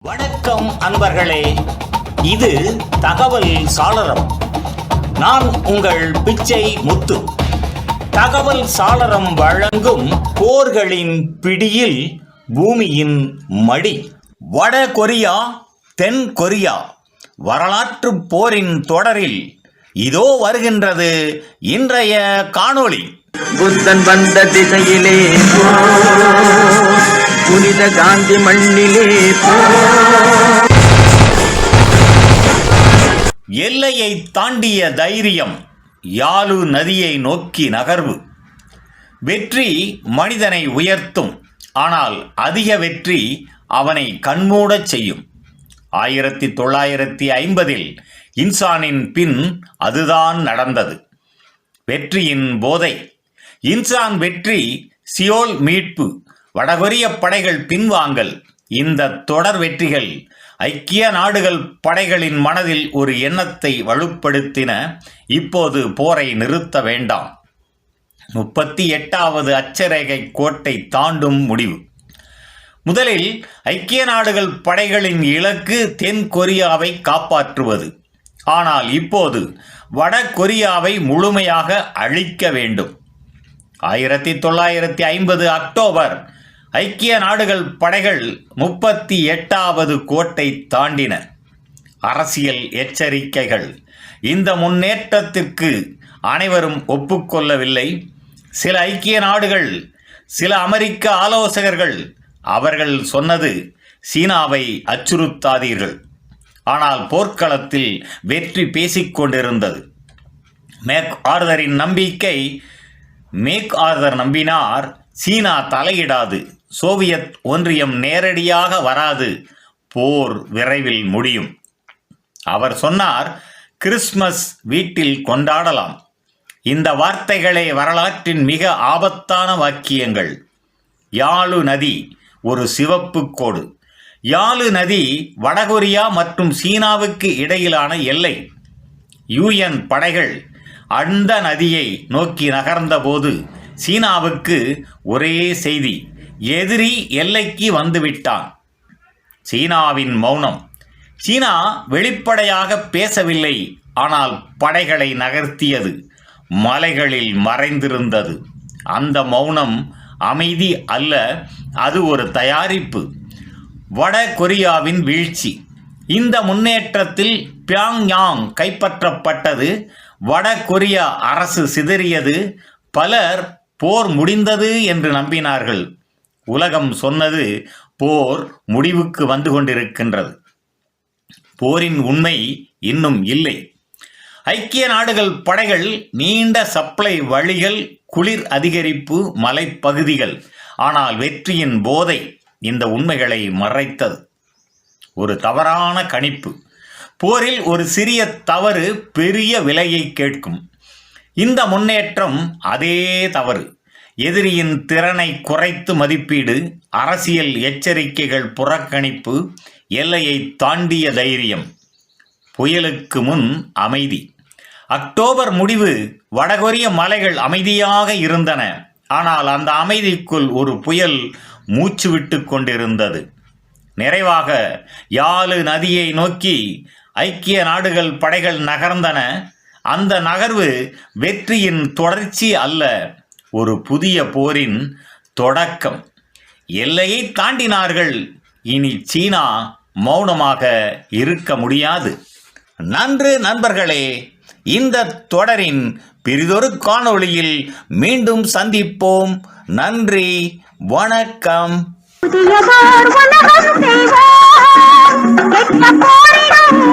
வணக்கம் அன்பர்களே, இது தகவல் சாளரம். நான் உங்கள் பிச்சை முத்து. தகவல் சாளரம் வழங்கும் போர்களின் பிடியில் பூமியின் மடி. வட கொரியா, தென் கொரியா வரலாற்று போரின் தொடரில் இதோ வருகின்றது இன்றைய காணொளி. புத்தன் வந்த திசையிலே புனித காந்தி மண்ணிலே எல்லையை தாண்டிய தைரியம், யாழு நதியை நோக்கி நகர்வு. வெற்றி மனிதனை உயர்த்தும், ஆனால் அதிக வெற்றி அவனை கண்மூடச் செய்யும். 1950 இன்சானின் பின் அதுதான் நடந்தது. வெற்றியின் போதை. இன்சான் வெற்றி, சியோல் மீட்பு, வடகொரிய படைகள் பின்வாங்கல். இந்த தொடர் வெற்றிகள் ஐக்கிய நாடுகள் படைகளின் மனதில் ஒரு எண்ணத்தை வலுப்படுத்தின. இப்போது போரை நிறுத்த வேண்டாம். 38வது அட்சரேகை கோட்டை தாண்டும் முடிவு. முதலில் ஐக்கிய நாடுகள் படைகளின் இலக்கு தென் கொரியாவை காப்பாற்றுவது. ஆனால் இப்போது வட கொரியாவை முழுமையாக அழிக்க வேண்டும். 1950 அக்டோபர் ஐக்கிய நாடுகள் படைகள் 38வது கோட்டை தாண்டின. அரசியல் எச்சரிக்கைகள். இந்த முன்னேற்றத்திற்கு அனைவரும் ஒப்புக்கொள்ளவில்லை. சில ஐக்கிய நாடுகள், சில அமெரிக்க ஆலோசகர்கள். அவர்கள் சொன்னது, சீனாவை அச்சுறுத்தாதீர்கள். ஆனால் போர்க்களத்தில் வெற்றி பேசிக்கொண்டிருந்தது. மேக் ஆர்தரின் நம்பிக்கை. மேக் ஆர்தர் நம்பினார், சீனா தலையிடாது, சோவியத் ஒன்றியம் நேரடியாக வராது, போர் விரைவில் முடியும். அவர் சொன்னார், கிறிஸ்மஸ் வீட்டில் கொண்டாடலாம். இந்த வார்த்தைகளே வரலாற்றின் மிக ஆபத்தான வாக்கியங்கள். யாழு நதி ஒரு சிவப்பு கோடு. யாழு நதி வடகொரியா மற்றும் சீனாவுக்கு இடையிலான எல்லை. UN படைகள் அந்த நதியை நோக்கி நகர்ந்தபோது சீனாவுக்கு ஒரே செய்தி, எதிரி எல்லைக்கு வந்துவிட்டான். சீனாவின் மௌனம். சீனா வெளிப்படையாக பேசவில்லை, ஆனால் படைகளை நகர்த்தியது. மலைகளில் மறைந்திருந்தது. அந்த மௌனம் அமைதி அல்ல, அது ஒரு தயாரிப்பு. வட கொரியாவின் வீழ்ச்சி. இந்த முன்னேற்றத்தில் பியாங்யாங் கைப்பற்றப்பட்டது. வட கொரியா அரசு சிதறியது. பலர் போர் முடிந்தது என்று நம்பினார்கள். உலகம் சொன்னது, போர் முடிவுக்கு வந்து கொண்டிருக்கின்றது. போரின் உண்மை இன்னும் இல்லை. ஐக்கிய நாடுகள் படைகள் நீண்ட சப்ளை வழிகள், குளிர் அதிகரிப்பு, மலைப்பகுதிகள். ஆனால் வெற்றியின் போதை இந்த உண்மைகளை மறைத்தது. ஒரு தவறான கணிப்பு. போரில் ஒரு சிறிய தவறு பெரிய விலையை கேட்கும். இந்த முன்னேற்றம் அதே தவறு. எதிரியின் திறனை குறைத்து மதிப்பீடு, அரசியல் எச்சரிக்கைகள் புறக்கணிப்பு, எல்லையை தாண்டிய தைரியம். புயலுக்கு முன் அமைதி. அக்டோபர் முடிவு. வடகொரிய மலைகள் அமைதியாக இருந்தன. ஆனால் அந்த அமைதிக்குள் ஒரு புயல் மூச்சு விட்டு கொண்டிருந்தது. நிறைவாக யாழு நதியை நோக்கி ஐக்கிய நாடுகள் படைகள் நகர்ந்தன. அந்த நகர்வு வெற்றியின் தொடர்ச்சி அல்ல, ஒரு புதிய போரின் தொடக்கம். எல்லையை தாண்டினார்கள். இனி சீனா மௌனமாக இருக்க முடியாது. நன்று நண்பர்களே, இந்த தொடரின் பிறிதொரு காணொளியில் மீண்டும் சந்திப்போம். நன்றி, வணக்கம். புதியதோர் உலகம் செய்வோம், கெட்ட போரிடும்